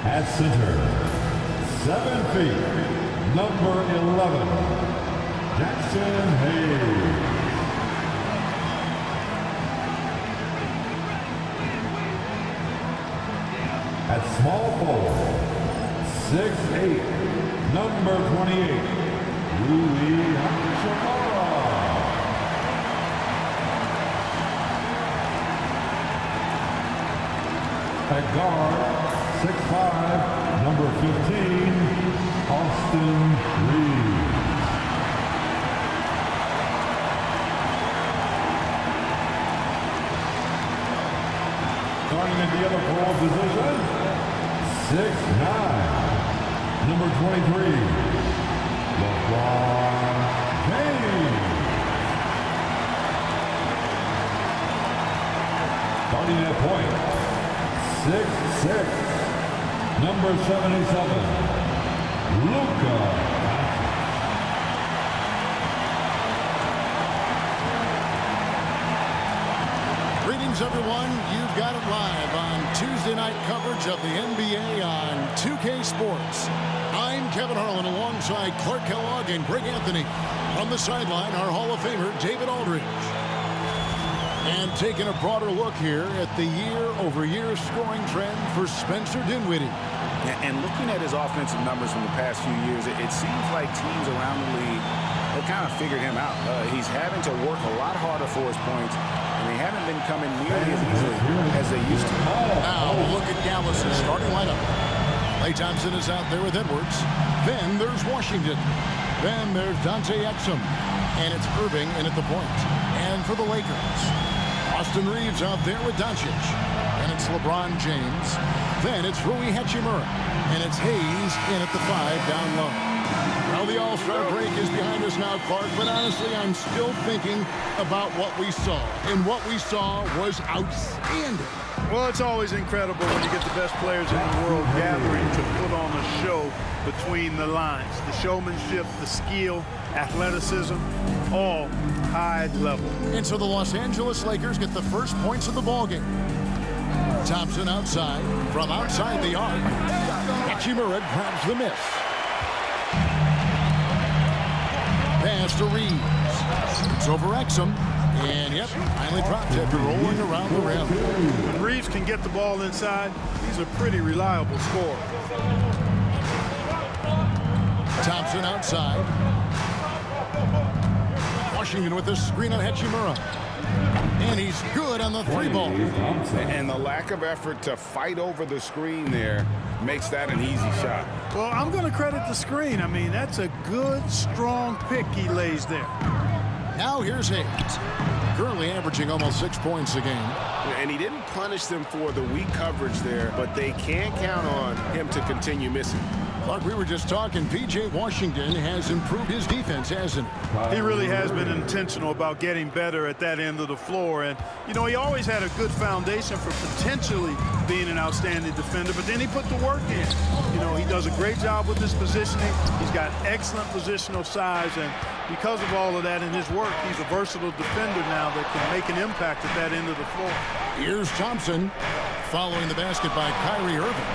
At center, 7 feet, number 11, Jackson Hayes. At small forward, 6'8", number 28, Louis Hachimura. At guard, 6'5", number 15, Austin Reeves. Starting at the other forward position, 6'9", number 23, LeBron James. Starting at point, 6'6", number 77, Luka. Greetings, everyone. You've got it live on Tuesday night coverage of the NBA on 2K Sports. I'm Kevin Harlan alongside Clark Kellogg and Greg Anthony. From the sideline, our Hall of Famer, David Aldridge. And taking a broader look here at the year-over-year scoring trend for Spencer Dinwiddie. And looking at his offensive numbers from the past few years, it seems like teams around the league have kind of figured him out. He's having to work a lot harder for his points, and they haven't been coming nearly as easily as they used to. Now look at Dallas' starting lineup. Klay Thompson is out there with Edwards. Then there's Washington. Then there's Dante Exum. And it's Irving in at the point. And for the Lakers, Austin Reeves out there with Doncic. And it's LeBron James. Then it's Rui Hachimura. And it's Hayes in at the 5 down low. Well, the All-Star break is behind us now, Clark, but honestly, I'm still thinking about what we saw. And what we saw was outstanding. Well, it's always incredible when you get the best players in the world gathering to put on a show between the lines. The showmanship, the skill, athleticism, all high level. And so the Los Angeles Lakers get the first points of the ballgame. Thompson outside, from outside the arc. Hachimura grabs the miss. Pass to Reeves. It's over Exum. And, yep, finally dropped after rolling around the rim. When Reeves can get the ball inside, he's a pretty reliable scorer. Thompson outside. Washington with the screen on Hachimura. And he's good on the 3-ball. And the lack of effort to fight over the screen there makes that an easy shot. Well, I'm going to credit the screen. I mean, that's a good, strong pick he lays there. Now here's Hayes. Currently averaging almost 6 points a game. And he didn't punish them for the weak coverage there, but they can't count on him to continue missing. Clark, we were just talking, P.J. Washington has improved his defense, hasn't he? He really has been intentional about getting better at that end of the floor. And, you know, he always had a good foundation for potentially being an outstanding defender, but then he put the work in. You know, he does a great job with his positioning. He's got excellent positional size, and because of all of that in his work, he's a versatile defender now that can make an impact at that end of the floor. Here's Thompson following the basket by Kyrie Irving.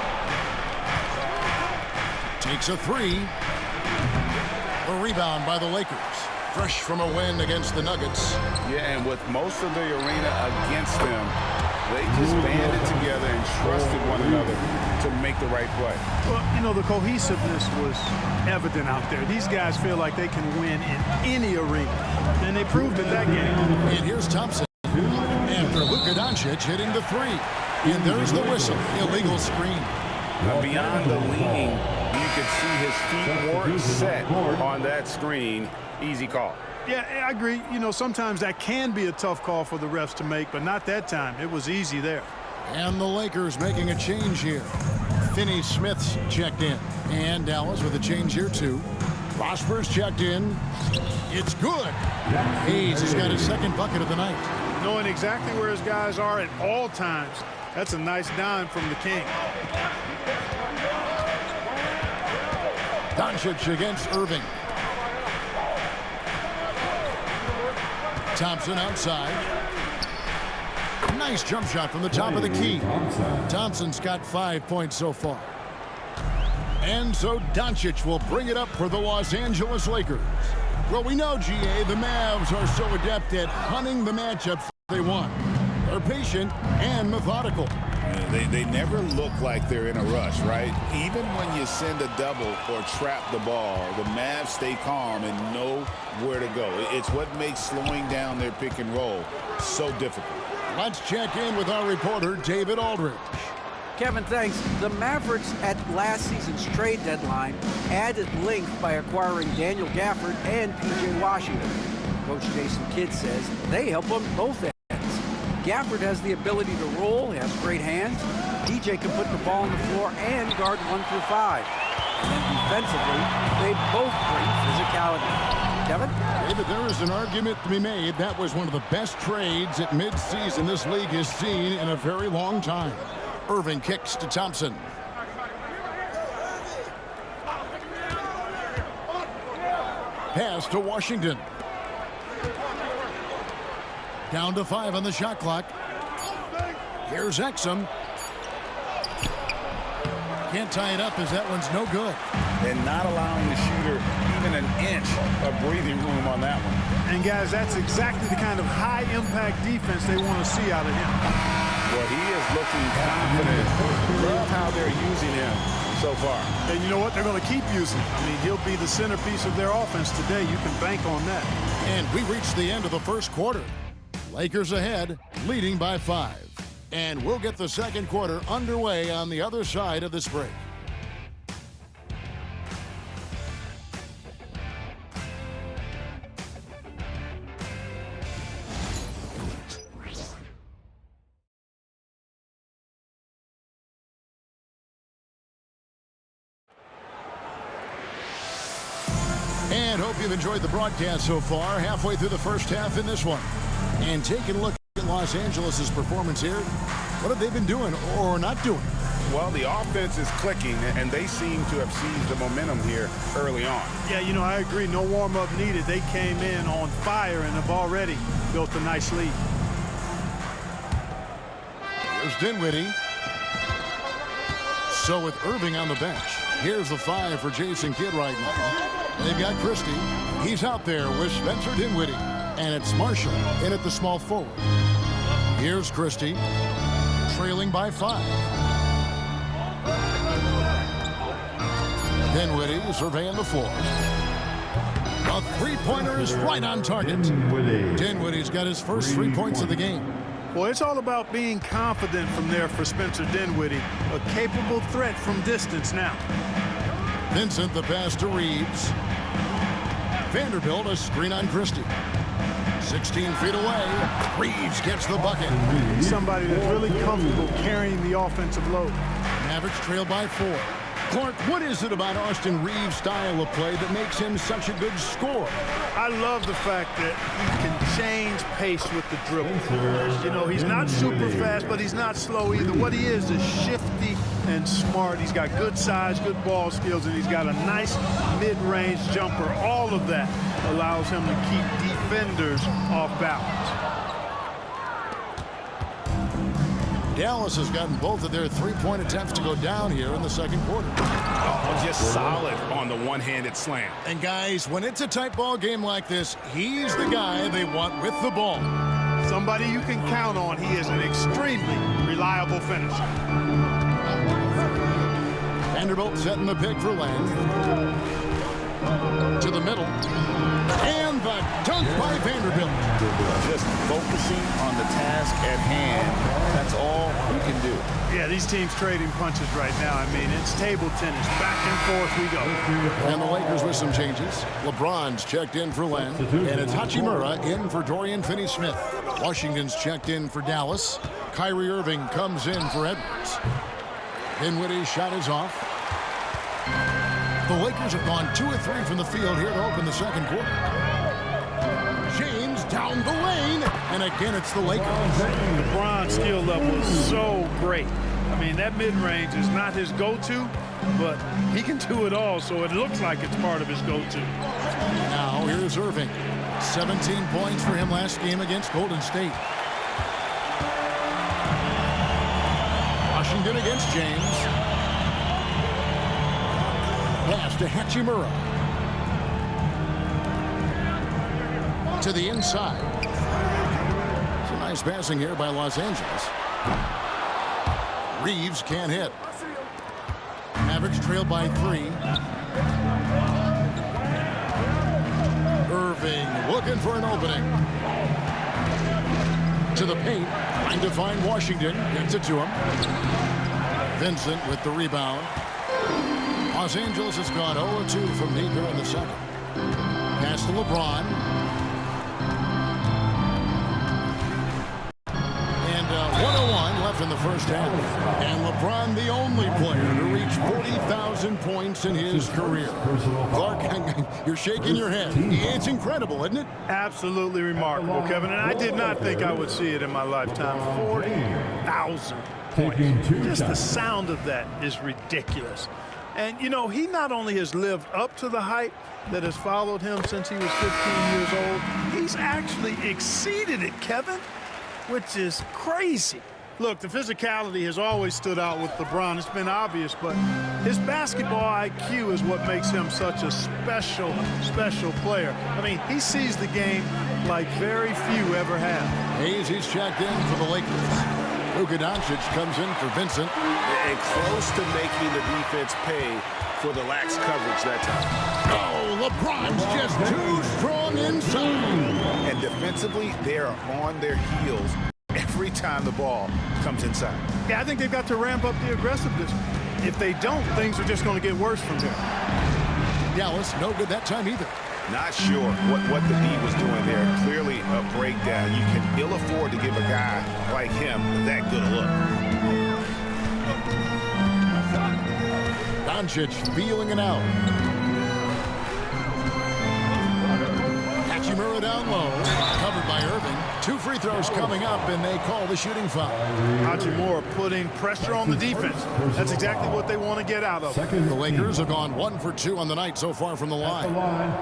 Takes a 3. A rebound by the Lakers. Fresh from a win against the Nuggets. Yeah, and with most of the arena against them, they just banded together and trusted one another to make the right play. Well, you know, the cohesiveness was evident out there. These guys feel like they can win in any arena, and they proved it that game. And here's Thompson after Luka Doncic hitting the 3. And there's the whistle. Illegal screen. Now, beyond the leaning, you could see his feet weren't set on that screen. Easy call. Yeah, I agree. You know, sometimes that can be a tough call for the refs to make, but not that time. It was easy there. And the Lakers making a change here. Finney-Smith's checked in. And Dallas with a change here, too. Prosper's checked in. It's good. Hayes has got his second bucket of the night. Knowing exactly where his guys are at all times. That's a nice dime from the King. Doncic against Irving. Thompson outside. Nice jump shot from the top of the key. Thompson's got 5 points so far. And so Doncic will bring it up for the Los Angeles Lakers. Well, we know, GA, the Mavs are so adept at hunting the matchups they want. They're patient and methodical. They never look like they're in a rush, right? Even when you send a double or trap the ball, the Mavs stay calm and know where to go. It's what makes slowing down their pick and roll so difficult. Let's check in with our reporter, David Aldridge. Kevin, thanks. The Mavericks at last season's trade deadline added length by acquiring Daniel Gafford and P.J. Washington. Coach Jason Kidd says they help on both ends. Gafford has the ability to roll, he has great hands. DJ can put the ball on the floor and guard 1 through 5. And then defensively, they both bring physicality. Kevin? David, there is an argument to be made. That was one of the best trades at midseason this league has seen in a very long time. Irving kicks to Thompson. Pass to Washington. Down to 5 on the shot clock. Here's Exum. Can't tie it up as that one's no good. And not allowing the shooter even an inch of breathing room on that one. And, guys, that's exactly the kind of high-impact defense they want to see out of him. Well, he is looking confident. Love how they're using him so far. And you know what? They're going to keep using him. I mean, he'll be the centerpiece of their offense today. You can bank on that. And we reached the end of the first quarter. Lakers ahead, leading by 5. And we'll get the second quarter underway on the other side of this break. And hope you've enjoyed the broadcast so far. Halfway through the first half in this one. And taking a look at Los Angeles' performance here. What have they been doing or not doing? Well, the offense is clicking, and they seem to have seized the momentum here early on. Yeah, you know, I agree. No warm-up needed. They came in on fire and have already built a nice lead. Here's Dinwiddie. So with Irving on the bench, here's the 5 for Jason Kidd right now. They've got Christie. He's out there with Spencer Dinwiddie. And it's Marshall in at the small forward. Here's Christie, trailing by 5. Dinwiddie surveying the floor. A three-pointer is right on target. Dinwiddie's got his first 3 points of the game. Well, it's all about being confident from there for Spencer Dinwiddie. A capable threat from distance now. Vincent the pass to Reeves. Vanderbilt a screen on Christie. 16 feet away. Reeves gets the bucket. He's somebody that's really comfortable carrying the offensive load. Mavericks trail by 4. Clark, what is it about Austin Reeves' style of play that makes him such a good scorer? I love the fact that he can change pace with the dribble. You know, he's not super fast, but he's not slow either. What he is shifty and smart. He's got good size, good ball skills, and he's got a nice mid-range jumper. All of that allows him to keep defenders off balance. Dallas has gotten both of their three-point attempts to go down here in the second quarter. Oh, just solid on the one-handed slam. And guys, when it's a tight ball game like this, he's the guy they want with the ball. Somebody you can count on. He is an extremely reliable finisher. Vanderbilt setting the pick for Len. To the middle. And the dunk by Vanderbilt. Just focusing on the task at hand. That's all we can do. Yeah, these teams trading punches right now. I mean, it's table tennis. Back and forth we go. And the Lakers with some changes. LeBron's checked in for Len. And it's Hachimura in for Dorian Finney-Smith. Washington's checked in for Dallas. Kyrie Irving comes in for Edwards. Dinwiddie's shot is off. The Lakers have gone 2 of 3 from the field here to open the second quarter. James down the lane, and again it's the Lakers. LeBron's skill level is so great. I mean, that mid-range is not his go-to, but he can do it all, so it looks like it's part of his go-to. Now here's Irving. 17 points for him last game against Golden State. Washington against James. pass to Hachimura. To the inside. Some nice passing here by Los Angeles. Reeves can't hit. Mavericks trail by 3. Irving looking for an opening. To the paint. Trying to find Washington. Gets it to him. Vincent with the rebound. Los Angeles has gone 0-2 from deep here in the second. Pass to LeBron. And 101 left in the first half. And LeBron, the only player to reach 40,000 points in his career. Clark, you're shaking your head. It's incredible, isn't it? Absolutely remarkable, Kevin. And I did not think I would see it in my lifetime. 40,000 points. Just the sound of that is ridiculous. And, you know, he not only has lived up to the hype that has followed him since he was 15 years old, he's actually exceeded it, Kevin, which is crazy. Look, the physicality has always stood out with LeBron. It's been obvious, but his basketball IQ is what makes him such a special, special player. I mean, he sees the game like very few ever have. Hayes, he's checked in for the Lakers. Luka Doncic comes in for Vincent. And close to making the defense pay for the lax coverage that time. Oh, LeBron's just too strong inside. And defensively, they are on their heels every time the ball comes inside. Yeah, I think they've got to ramp up the aggressiveness. If they don't, things are just going to get worse from there. Dallas, no good that time either. Not sure what the D was doing there. Clearly a breakdown. You can ill afford to give a guy like him that good a look. Doncic feeling it out. Hachimura down low. Covered by Irving. 2 free throws coming up, and they call the shooting foul. Hachimura putting pressure on the defense. That's exactly what they want to get out of it. The Lakers have gone 1 for 2 on the night so far from the line.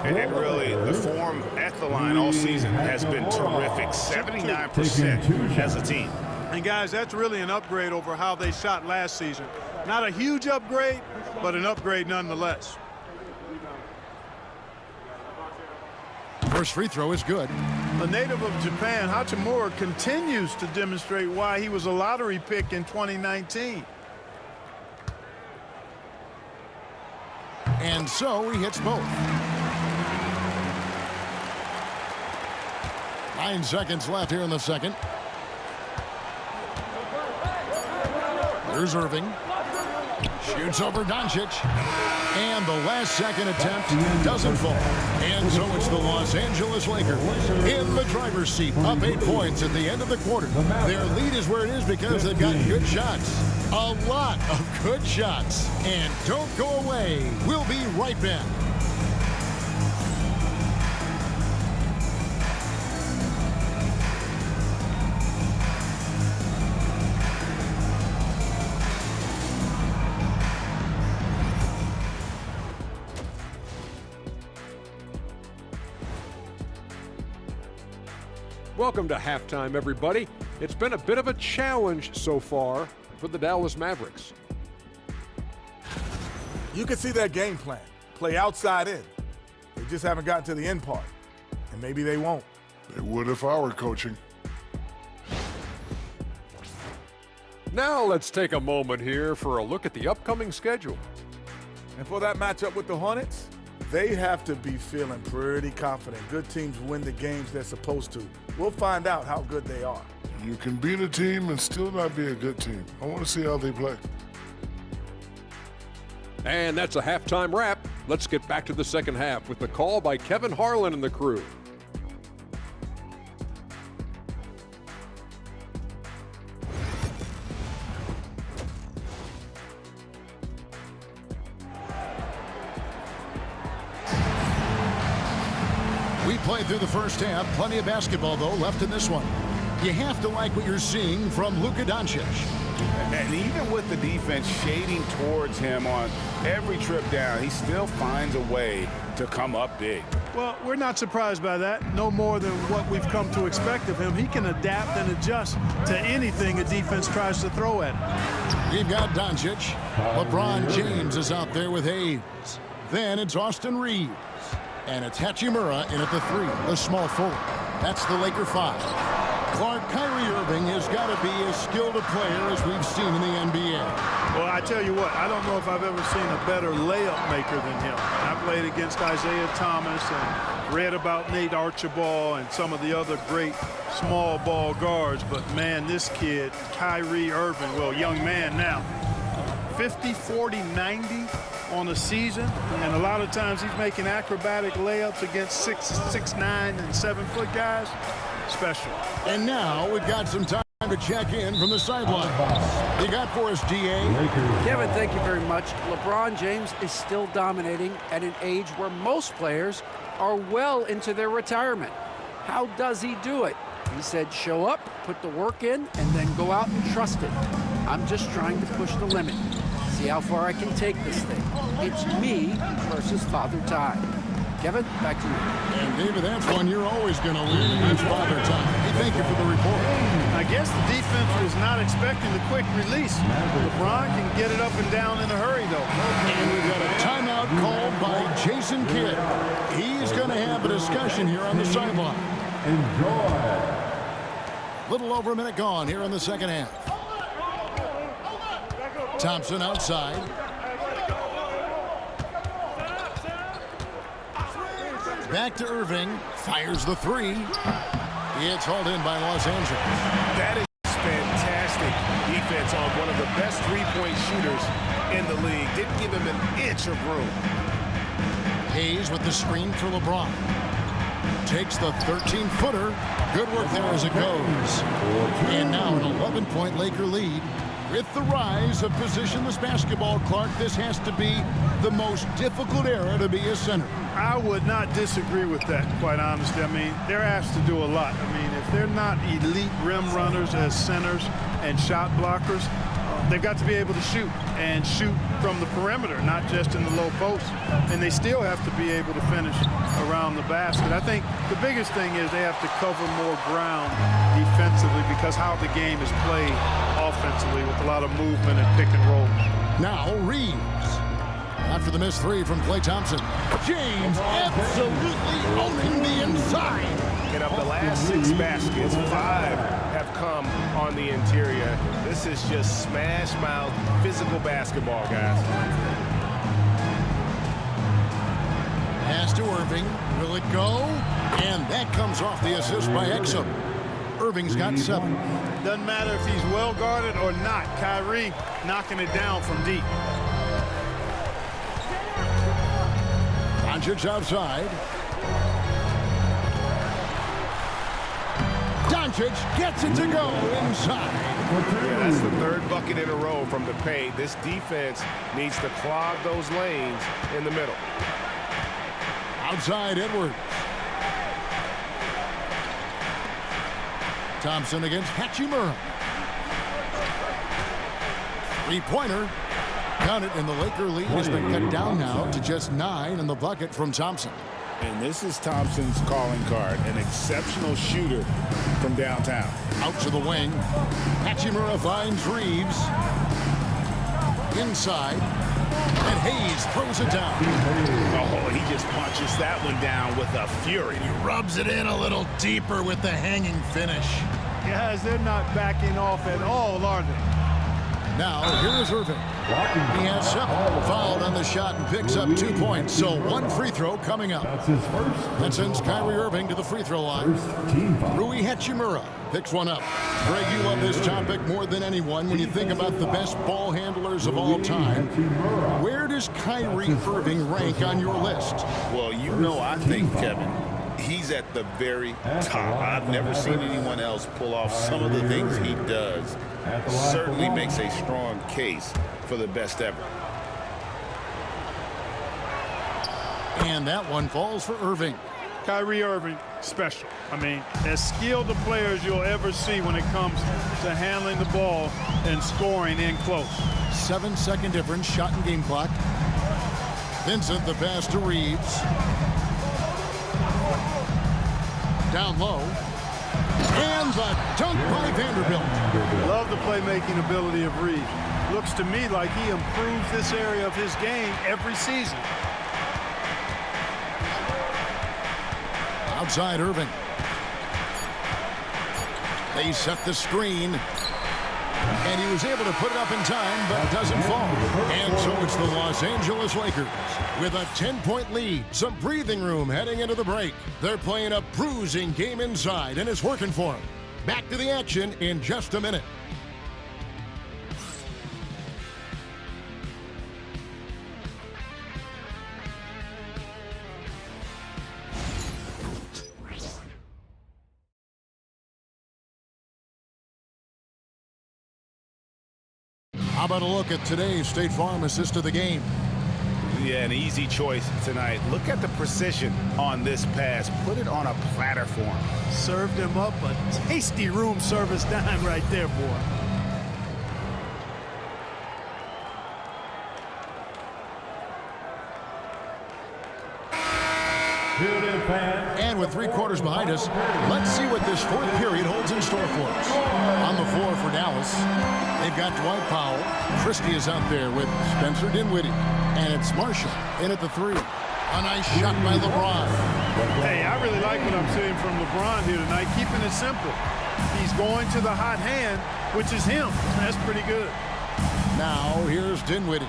And really, the form at the line all season has been terrific. 79% as a team. And guys, that's really an upgrade over how they shot last season. Not a huge upgrade, but an upgrade nonetheless. First free throw is good. A native of Japan, Hachimura continues to demonstrate why he was a lottery pick in 2019. And so he hits both. 9 seconds left here in the second. There's Irving. Shoots over Doncic. And the last second attempt doesn't fall. And so it's the Los Angeles Lakers in the driver's seat, up 8 points at the end of the quarter. Their lead is where it is because they've got good shots. A lot of good shots. And don't go away. We'll be right back. Welcome to halftime, everybody. It's been a bit of a challenge so far for the Dallas Mavericks. You can see their game plan. Play outside in. They just haven't gotten to the end part. And maybe they won't. They would if I were coaching. Now let's take a moment here for a look at the upcoming schedule. And for that matchup with the Hornets, they have to be feeling pretty confident. Good teams win the games they're supposed to. We'll find out how good they are. You can beat a team and still not be a good team. I want to see how they play. And that's a halftime wrap. Let's get back to the second half with the call by Kevin Harlan and the crew. We played through the first half. Plenty of basketball, though, left in this one. You have to like what you're seeing from Luka Doncic. And even with the defense shading towards him on every trip down, he still finds a way to come up big. Well, we're not surprised by that. No more than what we've come to expect of him. He can adapt and adjust to anything a defense tries to throw at him. We've got Doncic. LeBron James is out there with Hayes. Then it's Austin Reeves. And it's Hachimura in at the 3, the small forward. That's the Laker 5. Clark, Kyrie Irving has got to be as skilled a player as we've seen in the NBA. Well, I tell you what, I don't know if I've ever seen a better layup maker than him. I played against Isaiah Thomas and read about Nate Archibald and some of the other great small ball guards. But, man, this kid, Kyrie Irving, well, young man now, 50, 40, 90 on a season. And a lot of times he's making acrobatic layups against 6'9" and 7-foot guys. Special. And now we've got some time to check in from the sideline. You got for us, DA? Kevin, thank you very much. LeBron James is still dominating at an age where most players are well into their retirement. How does he do it? He said show up, put the work in, and then go out and trust it. I'm just trying to push the limit. See how far I can take this thing. It's me versus Father Time. Kevin, back to you. And David, that's one you're always going to win against Father Time. Hey, thank you for the report. I guess the defense was not expecting the quick release. LeBron can get it up and down in a hurry, though. And we've got a timeout called by Jason Kidd. He's going to have a discussion here on the sideline. Enjoy. Little over a minute gone here in the second half. Thompson outside. Back to Irving. Fires the 3. It's hauled in by Los Angeles. That is fantastic defense on one of the best three-point shooters in the league. Didn't give him an inch of room. Hayes with the screen for LeBron. Takes the 13-footer. Good work there as it goes. And now an 11-point Laker lead. With the rise of positionless basketball, Clark, this has to be the most difficult era to be a center. I would not disagree with that, quite honestly. I mean, they're asked to do a lot. I mean, if they're not elite rim runners as centers and shot blockers, they've got to be able to shoot and shoot from the perimeter, not just in the low post. And they still have to be able to finish around the basket. I think the biggest thing is they have to cover more ground defensively because how the game is played offensively with a lot of movement and pick and roll. Now Reeves. After the missed 3 from Klay Thompson. James absolutely owning the inside. And of the last 6 baskets, 5 have come on the interior. This is just smash mouth physical basketball, guys. Pass to Irving. Will it go? And that comes off the assist by Exum. Irving's got 7. Doesn't matter if he's well guarded or not. Kyrie knocking it down from deep. Doncic outside. Doncic gets it to go inside. Yeah, that's the 3rd bucket in a row from the paint. This defense needs to clog those lanes in the middle. Outside Edwards. Thompson against Hachimura. 3-pointer. Count it, and the Laker lead has been cut down now to just 9 in the bucket from Thompson. And this is Thompson's calling card, an exceptional shooter from downtown. Out to the wing. Hachimura finds Reeves. Inside. And Hayes throws it down. Oh, he just punches that one down with a fury. He rubs it in a little deeper with the hanging finish. Guys, they're not backing off at all, are they? Now, here is Irving. He has 7. Fouled on the shot and picks up 2 points. So 1 free throw coming up. That's his first. That sends Kyrie Irving to the free throw line. Rui Hachimura picks one up. Greg, you love this topic more than anyone when you think about the best ball handlers of all time. Where does Kyrie Irving rank on your list? Well, you know, I think, Kevin, he's at the very top. I've never seen anyone else pull off some of the things he does. Certainly makes a strong case for the best ever. And that one falls for Irving. Kyrie Irving, special. I mean, as skilled a player as you'll ever see when it comes to handling the ball and scoring in close. 7-second difference, shot and game clock. Vincent, the pass to Reeves. Down low. And the dunk by Vanderbilt. Love the playmaking ability of Reeves. Looks to me like he improves this area of his game every season. inside Irving. They set the screen. And he was able to put it up in time, but doesn't fall. And so it's the Los Angeles Lakers with a 10-point lead. Some breathing room heading into the break. They're playing a bruising game inside, and it's working for them. Back to the action in just a minute. How about a look at today's State Farm assist of the game? Yeah, an easy choice tonight. Look at the precision on this pass. Put it on a platter for him. Served him up a tasty room service dime right there, boy. And with 3 quarters behind us, let's see what this fourth period holds in store for us. On the floor for Dallas, they've got Dwight Powell. Christie is out there with Spencer Dinwiddie. And it's Marshall in at the 3. A nice shot by LeBron. Hey, I really like what I'm seeing from LeBron here tonight, keeping it simple. He's going to the hot hand, which is him. That's pretty good. Now here's Dinwiddie.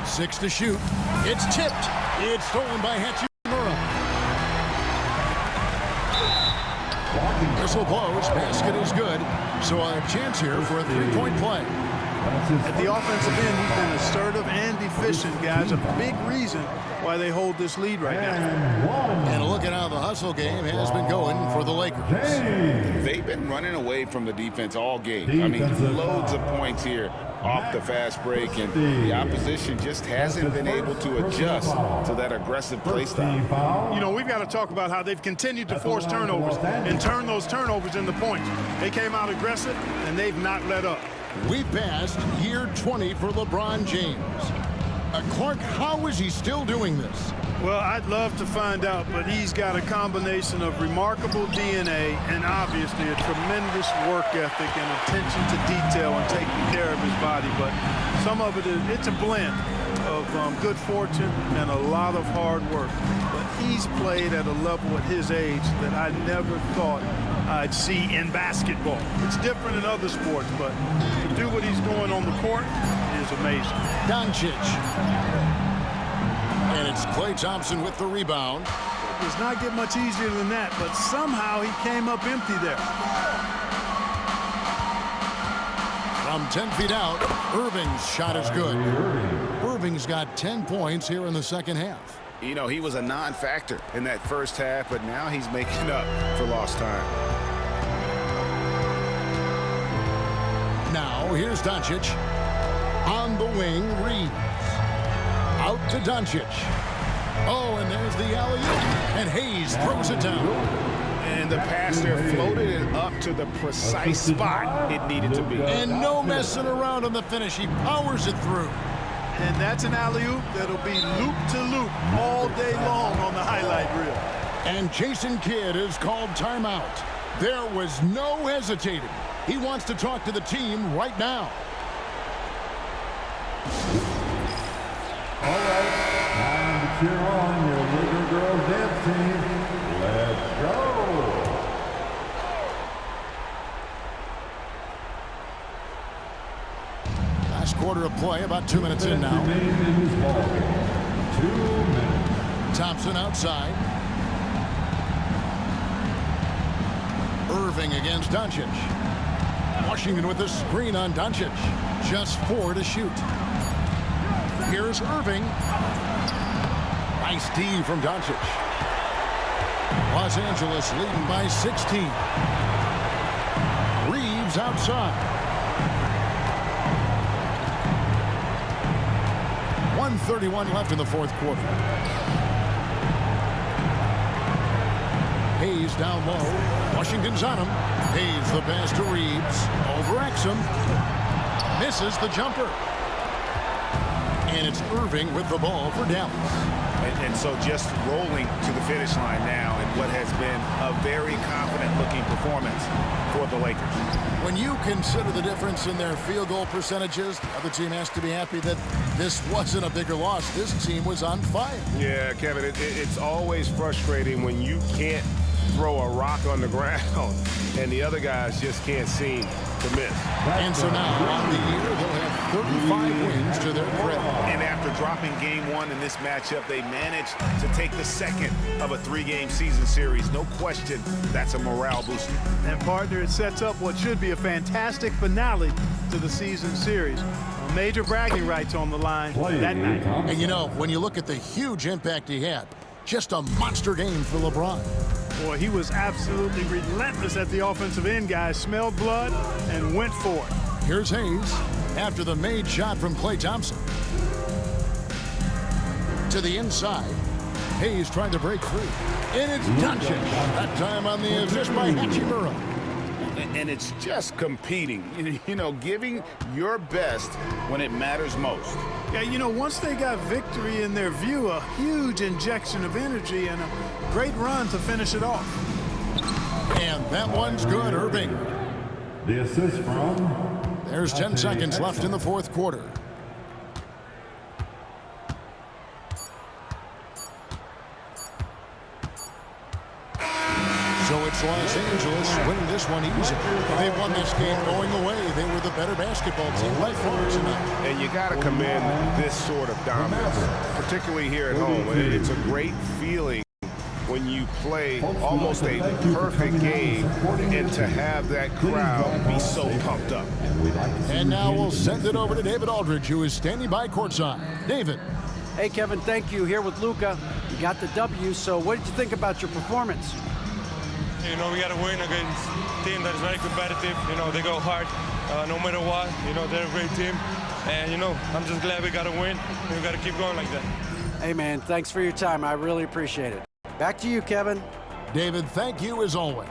Six to shoot. It's tipped. It's stolen by Hachimura. Whistle blows. Basket is good. So a chance here for a 3-point play. At the offensive end, he's been assertive and efficient, guys. A big reason why they hold this lead right now. And look at how the hustle game has been going for the Lakers. They've been running away from the defense all game. I mean, loads of points here off the fast break, and the opposition just hasn't been able to adjust to that aggressive play style. You know, we've got to talk about how they've continued to force turnovers and turn those turnovers into points. They came out aggressive, and they've not let up. We passed year 20 for LeBron James. Clark, how is he still doing this? Well, I'd love to find out, but he's got a combination of remarkable DNA and obviously a tremendous work ethic and attention to detail and taking care of his body. But some of it's a blend of good fortune and a lot of hard work. But he's played at a level at his age that I never thought I'd see in basketball. It's different in other sports, but to do what he's doing on the court is amazing. Doncic. And it's Klay Thompson with the rebound. It does not get much easier than that, but somehow he came up empty there. From 10 feet out, Irving's shot is good. Irving's got 10 points here in the second half. You know, he was a non-factor in that first half, but now he's making up for lost time. Now, here's Doncic. On the wing, Reeves. Out to Doncic. Oh, and there's the alley-oop. And Hayes throws it down. And the pass there floated it up to the precise spot it needed to be. And no messing around on the finish. He powers it through. And that's an alley-oop that'll be loop-to-loop all day long on the highlight reel. And Jason Kidd is called timeout. There was no hesitating. He wants to talk to the team right now. All right, time to cheer on your Laker girls dance team. Let's go. Last quarter of play, about 2 minutes in now. 2 minutes. Thompson outside. Irving against Doncic. Washington with the screen on Doncic. Just 4 to shoot. Here's Irving. Nice D from Doncic. Los Angeles leading by 16. Reeves outside. 1:31 left in the fourth quarter. Hayes down low. Washington's on him. Hayes the pass to Reeves. Over Exum. Misses the jumper. And it's Irving with the ball for Dallas. And so just rolling to the finish line now in what has been a very confident-looking performance for the Lakers. When you consider the difference in their field goal percentages, the other team has to be happy that this wasn't a bigger loss. This team was on fire. Yeah, Kevin, it's always frustrating when you can't throw a rock on the ground and the other guys just can't seem to miss. And so now on the year, they'll have 35 wins to their credit. And after dropping game one in this matchup, they managed to take the second of a 3-game season series. No question, that's a morale booster. And partner, it sets up what should be a fantastic finale to the season series. Major bragging rights on the line that night. And you know, when you look at the huge impact he had, just a monster game for LeBron. Boy, he was absolutely relentless at the offensive end, guys. Smelled blood and went for it. Here's Hayes after the made shot from Klay Thompson. To the inside. Hayes trying to break free. And it's Doncic. That time on the assist by Hachimura. And it's just competing, you know, giving your best when it matters most. Yeah, you know, once they got victory in their view, a huge injection of energy and a great run to finish it off. And that one's good, Irving. The assist from... There's 10 seconds left in the fourth quarter. So it's Los Angeles winning this one easy. They won this game going away. They were the better basketball team by far tonight. And you got to commend this sort of dominance, particularly here at home. It's a great feeling when you play almost a perfect game and to have that crowd be so pumped up. And now we'll send it over to David Aldridge, who is standing by courtside. David. Hey, Kevin, thank you. Here with Luka. You got the W, so what did you think about your performance? You know, we got to win against a team that is very competitive. You know, they go hard no matter what. You know, they're a great team. And, you know, I'm just glad we got to win. And we got to keep going like that. Hey, man, thanks for your time. I really appreciate it. Back to you, Kevin. David, thank you as always.